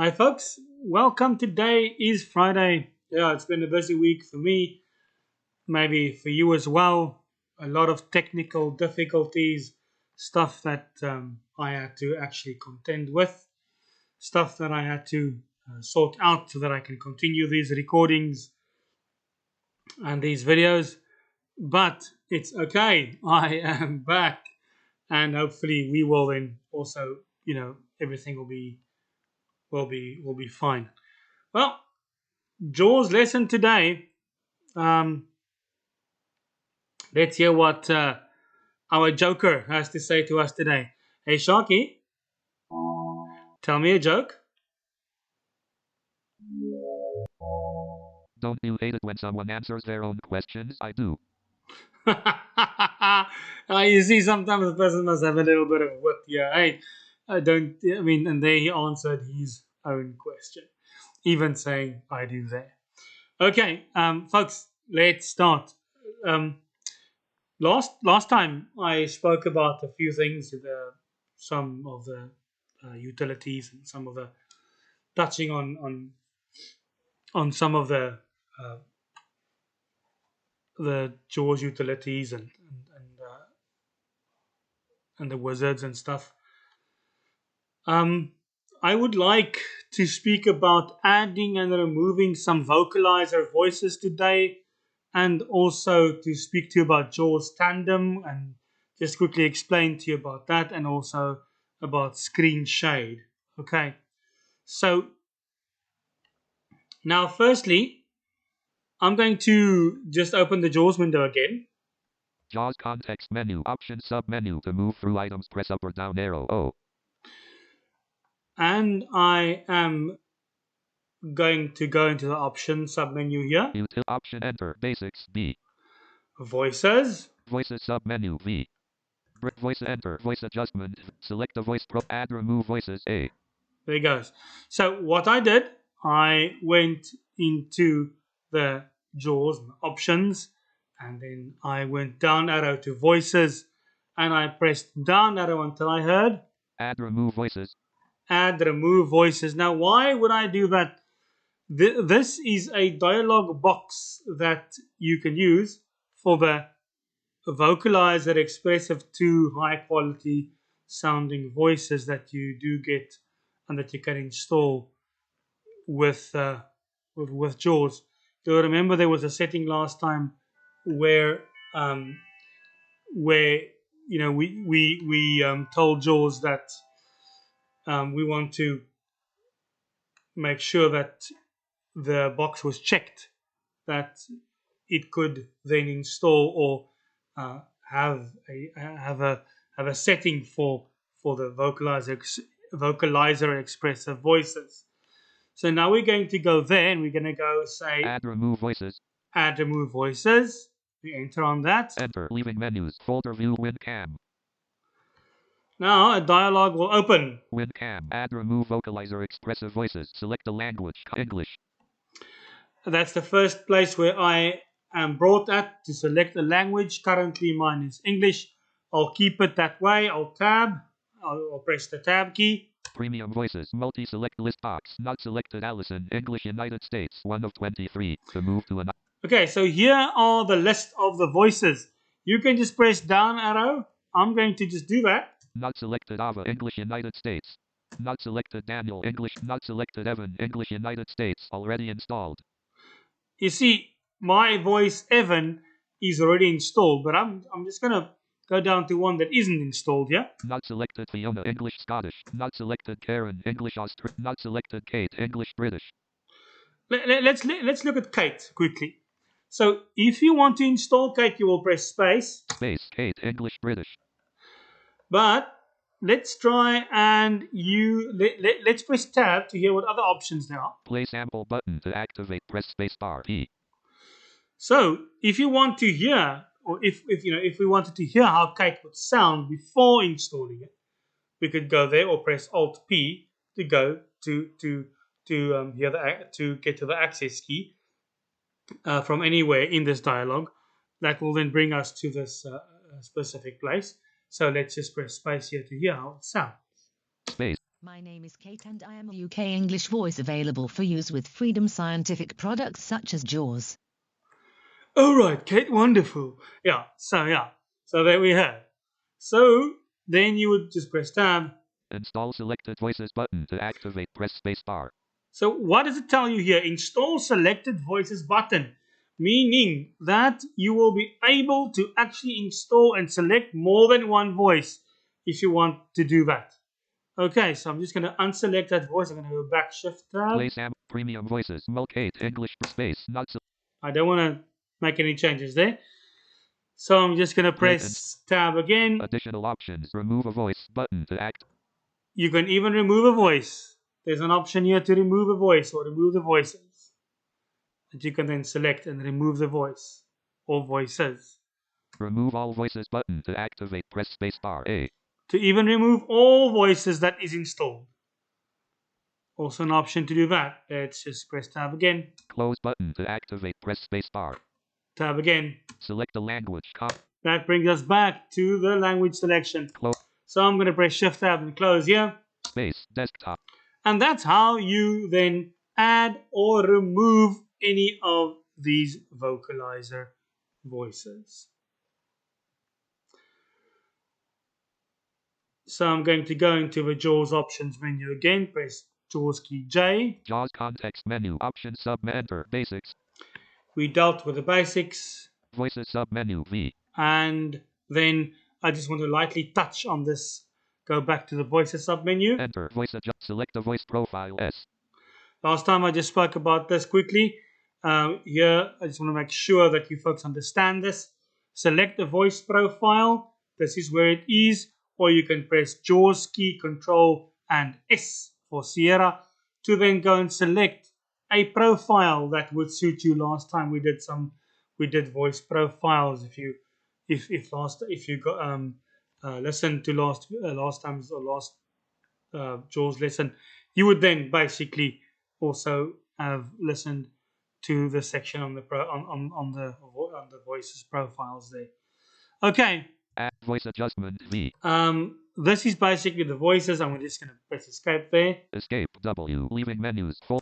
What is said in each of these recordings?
Hi folks, welcome. Today is Friday. Yeah, it's been a busy week for me, maybe for you as well. A lot of technical difficulties, stuff that I had to actually contend with, stuff that I had to sort out so that I can continue these recordings and these videos. But it's okay. I am back, and hopefully we will then also, everything will be fine. Well, Jaws lesson today. Um, let's hear what our Joker has to say to us today. Hey, Sharky, tell me a joke. Don't you hate it when someone answers their own questions? I do. You see, sometimes the person must have a little bit of wit. Yeah, hey, I don't. I mean, and there he answered his own question, even saying I do there. Okay, folks, let's start. Um, last time I spoke about a few things, some of the utilities and some of the touching on some of uh, the Jaws utilities and the wizards and stuff. Um, I would like to speak about adding and removing some vocalizer voices today, and also to speak to you about Jaws Tandem and just quickly explain to you about that, and also about screenshade. Okay, so now firstly, I'm going to just open the Jaws window again. Jaws context menu, option sub-menu. To move through items, press up or down arrow. O. And I am going to go into the option submenu here. Option enter, basics, B. Voices. Voices sub-menu, V. Voice enter, voice adjustment. Select the voice pro, add remove voices, A. There it goes. So what I did, I went into the Jaws options, and then I went down arrow to voices, and I pressed down arrow until I heard Add remove voices. add remove voices. Now, why would I do that? This is a dialog box that you can use for the Vocalizer Expressive 2 high quality sounding voices that you do get and that you can install with Jaws. Do you remember there was a setting last time where um, where we told Jaws that we want to make sure that the box was checked, that it could then install or have a setting for the vocalizer expressive voices. So now we're going to go there and we're going to go say Add remove voices. Add remove voices. We enter on that. Enter leaving menus. Folder view WinCam. Now a dialog will open. WinCam. Add remove vocalizer expressive voices. Select the language. English. That's the first place where I am brought at to select a language. Currently mine is English. I'll keep it that way. I'll press the tab key. Premium voices. Multi-select list box. Not selected. Allison. English United States. 1 of 23. To move to an... Okay, so here are the list of the voices. You can just press down arrow. I'm going to just do that. Not selected Ava. English United States. Not selected Daniel. English. Not selected Evan. English United States. Already installed. You see, my voice Evan is already installed, but I'm just gonna go down to one that isn't installed yet. Not selected Fiona. English Scottish. Not selected Karen. English Austrian. Not selected Kate. English British. Let's look at Kate quickly. So if you want to install Kate, you will press space. Space. Kate. English British. But let's try and let's press tab to hear what other options there are. Play sample button to activate. Press space bar P. So if you want to hear, or if we wanted to hear how Kate would sound before installing it, we could go there or press Alt P to go to get to the access key from anywhere in this dialog. That will then bring us to this specific place. So let's just press space here to hear how it sounds. Space. My name is Kate and I am a UK English voice available for use with Freedom Scientific products such as Jaws. Alright, Kate, wonderful. So there we have. So then you would just press tab. Install selected voices button to activate. Press spacebar. So what does it tell you here? Install selected voices button, meaning that you will be able to actually install and select more than one voice if you want to do that. Okay, so I'm just going to unselect that voice. I'm going to go back shift tab. Play Sam Premium Voices. Mulcate English space. Not I don't want to make any changes there. So I'm just going to press tab again. Additional options. Remove a voice button to act. You can even remove a voice. There's an option here to remove a voice or remove the voices. That you can then select and remove the voice or voices. Remove all voices button to activate. Press spacebar A. To even remove all voices that is installed. Also an option to do that. Let's just press tab again. Close button to activate. Press spacebar. Tab again. Select the language. That brings us back to the language selection. Close. So I'm going to press shift tab and close here. Space. Desktop. And that's how you then add or remove any of these vocalizer voices. So I'm going to go into the Jaws options menu again. Press Jaws key J. Jaws context menu. Option sub enter. Basics. We dealt with the basics. Voices sub menu V. And then I just want to lightly touch on this. Go back to the voices sub menu. Enter voice adjust. Select the voice profile S. Last time I just spoke about this quickly. Here I just want to make sure that you folks understand this. Select the voice profile. This is where it is. Or you can press Jaws key, Control and S for Sierra to then go and select a profile that would suit you. Last time we did voice profiles. If you listened to last time's or last Jaws lesson, you would then basically also have listened to the section on the voices profiles there. Okay. Voice adjustment V. This is basically the voices. I'm just going to press escape there. Escape W. Leaving menus. Full.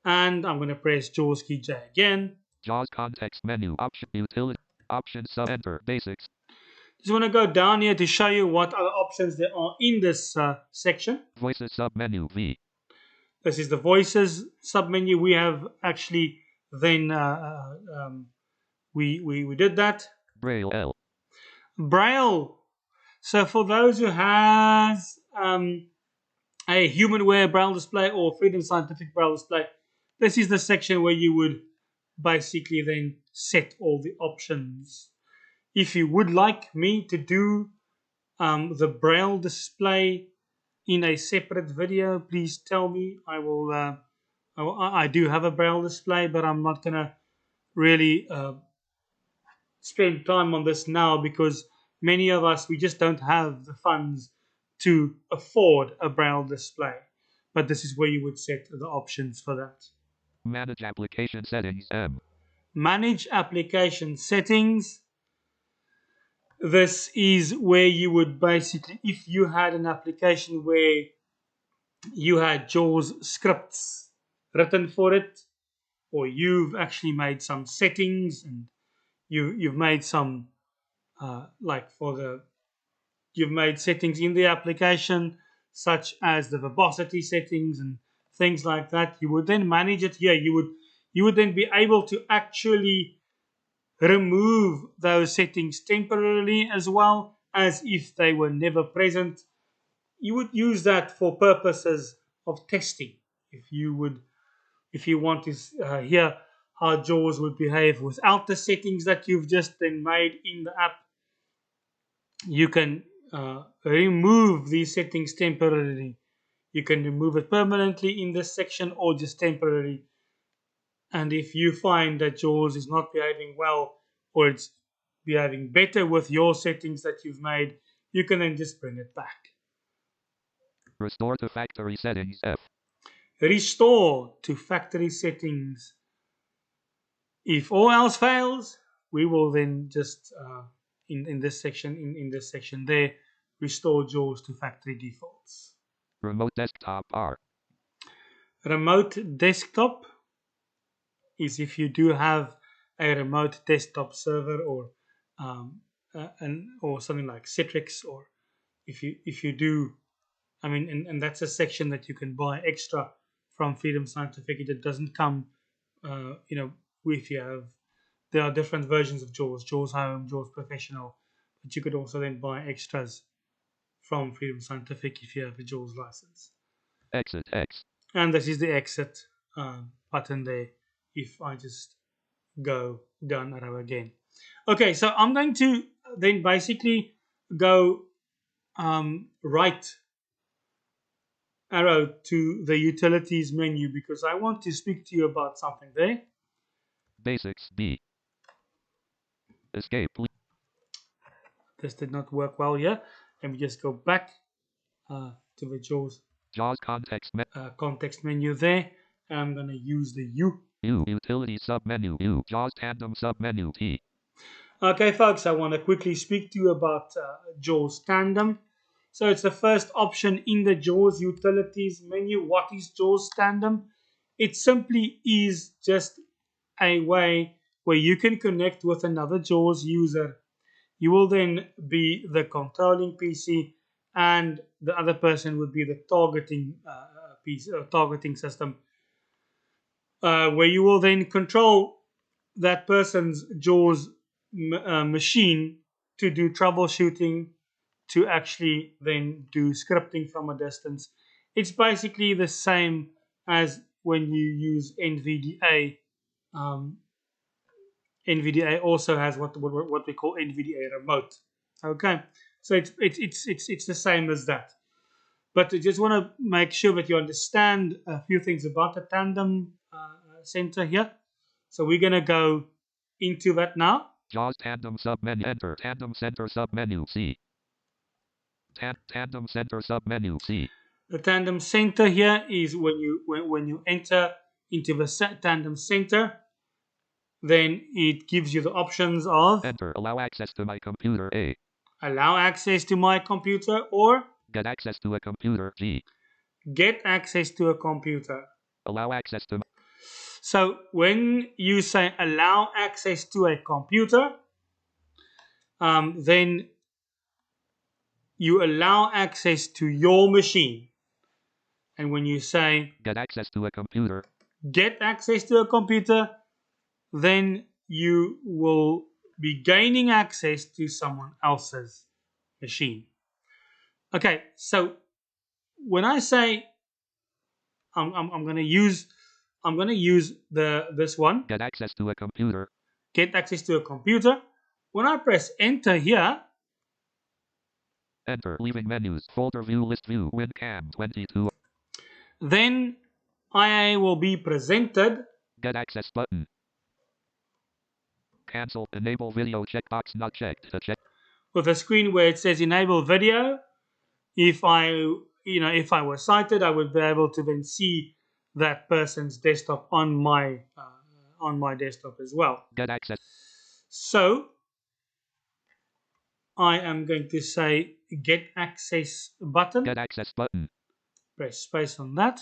And I'm going to press Jaws key J again. Jaws context menu. Option utility. Option sub enter. Basics. Just want to go down here to show you what other options there are in this section. Voices sub menu V. This is the voices sub menu. We have actually then we did that. Braille L. Braille. So for those who has a humanware Braille display or Freedom Scientific Braille display, this is the section where you would basically then set all the options. If you would like me to do the Braille display in a separate video, please tell me. I do have a Braille display, but I'm not gonna really spend time on this now because many of us, we just don't have the funds to afford a Braille display. But this is where you would set the options for that. Manage application settings M. Manage application settings. This is where you would basically, if you had an application where you had Jaws scripts written for it, or you've actually made some settings and you've made some you've made settings in the application such as the verbosity settings and things like that. You would then manage it here. You would then be able to actually remove those settings temporarily as well as if they were never present. You would use that for purposes of testing. If you want to hear how Jaws would behave without the settings that you've just then made in the app, you can remove these settings temporarily. You can remove it permanently in this section or just temporarily. And if you find that Jaws is not behaving well or it's behaving better with your settings that you've made, you can then just bring it back. Restore to factory settings F. Restore to factory settings. If all else fails, we will then just in this section there restore Jaws to factory defaults. Remote desktop R. Remote desktop is if you do have a remote desktop server or or something like Citrix, or if you do, I mean, and that's a section that you can buy extra from Freedom Scientific. It doesn't come, if you have, there are different versions of Jaws, Jaws Home, Jaws Professional, but you could also then buy extras from Freedom Scientific if you have a Jaws license. Exit X. And this is the exit button there if I just go down arrow again. Okay, so I'm going to then basically go right arrow to the utilities menu because I want to speak to you about something there. Basics B. Escape. This did not work well here. Let me just go back to the Jaws context menu there. I'm going to use the U. U. Utility submenu. U. Jaws Tandem submenu T. Okay, folks, I want to quickly speak to you about Jaws Tandem. So it's the first option in the Jaws utilities menu. What is Jaws Tandem? It simply is just a way where you can connect with another Jaws user. You will then be the controlling PC, and the other person would be the targeting targeting system, where you will then control that person's Jaws machine to do troubleshooting, to actually then do scripting from a distance. It's basically the same as when you use NVDA. NVDA also has what we call NVDA remote. Okay, so it's the same as that. But I just want to make sure that you understand a few things about the Tandem Center here. So we're gonna go into that now. Jaws Tandem submenu. Enter. Tandem Center submenu C. Tandem Center submenu C. The Tandem Center here is when you enter into the Tandem Center, then it gives you the options of enter. Allow access to my computer A. Allow access to my computer, or get access to a computer G. Get access to a computer. Allow access to. So when you say allow access to a computer, then you allow access to your machine. And when you say get access to a computer, then you will be gaining access to someone else's machine. Okay, so when I say I'm going to use this one. Get access to a computer. Get access to a computer. When I press enter here. Enter. Leaving menus. Folder view. List view. WinCam 22. Then I will be presented. Get access button. Cancel. Enable video checkbox not checked. Check. With a screen where it says enable video. If I were sighted, I would be able to then see that person's desktop on my desktop as well. Get access. So I am going to say get access button. Get access button. Press space on that.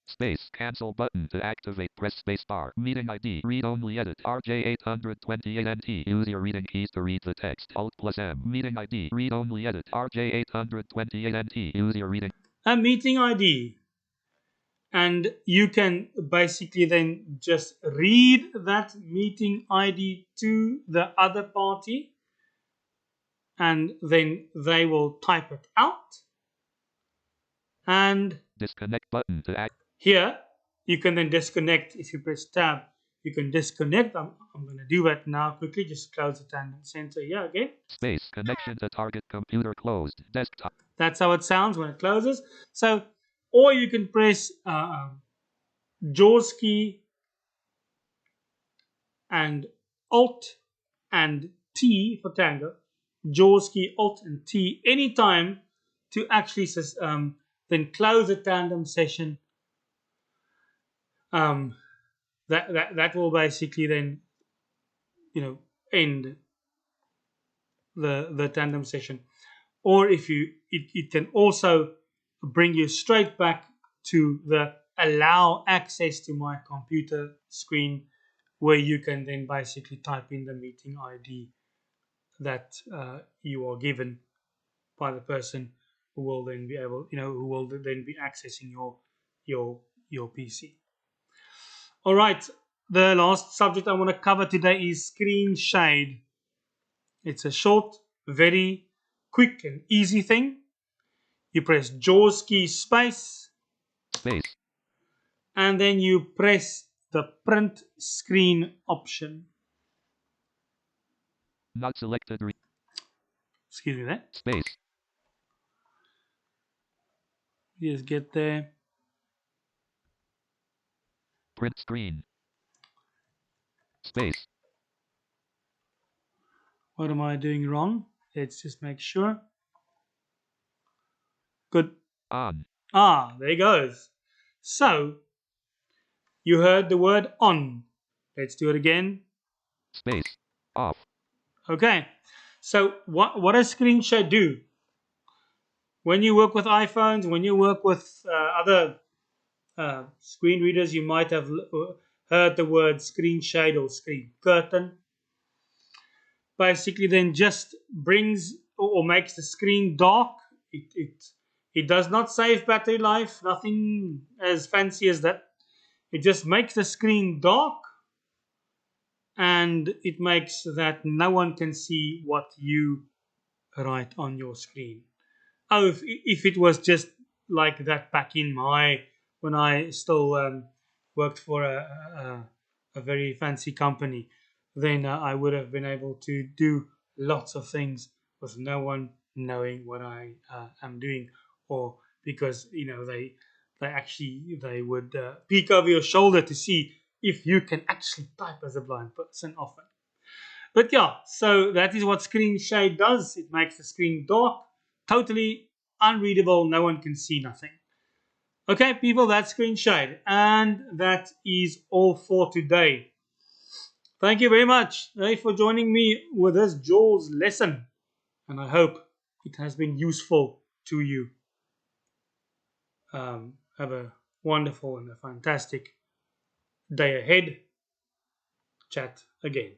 Space. Cancel button to activate. Press space bar. Meeting ID. Read only edit. RJ828NT. Use your reading keys to read the text. Alt plus M. Meeting ID. Read only edit. RJ828NT. Use your reading. A meeting ID. And you can basically then just read that meeting ID to the other party. And then they will type it out. And disconnect button to act. Here, you can then disconnect. If you press tab, you can disconnect. I'm going to do that now quickly. Just close the Tandem Center here again. Space. Connection to target computer closed. Desktop. That's how it sounds when it closes. So, or you can press Jaws key and Alt and T for Tango. Jaws key, Alt and T anytime to actually then close the Tandem session. That will basically then end the Tandem session. Or if you it can also bring you straight back to the allow access to my computer screen, where you can then basically type in the meeting ID that you are given by the person who will then be able, who will then be accessing your PC. All right, the last subject I want to cover today is screen shade. It's a short, very quick and easy thing. You press Jaws key space, and then you press the print screen option. Not selected. Excuse me there. Space. Just get there. Print screen. Space. What am I doing wrong? Let's just make sure. Good. On. Ah, there it goes. So, you heard the word on. Let's do it again. Space. Off. Okay. So, what does screen shade do? When you work with iPhones, when you work with other screen readers, you might have heard the word screen shade or screen curtain. Basically, then just brings or makes the screen dark. It does not save battery life, nothing as fancy as that. It just makes the screen dark, and it makes that no one can see what you write on your screen. Oh, if it was just like that back in when I still worked for a very fancy company, then I would have been able to do lots of things with no one knowing what I am doing, or because they would peek over your shoulder to see if you can actually type as a blind person often. But yeah, so that is what screen shade does. It makes the screen dark, totally unreadable, no one can see nothing. Okay, people, that's screen shade. And that is all for today. Thank you very much for joining me with this Jaws lesson. And I hope it has been useful to you. Have a wonderful and a fantastic day ahead. Chat again.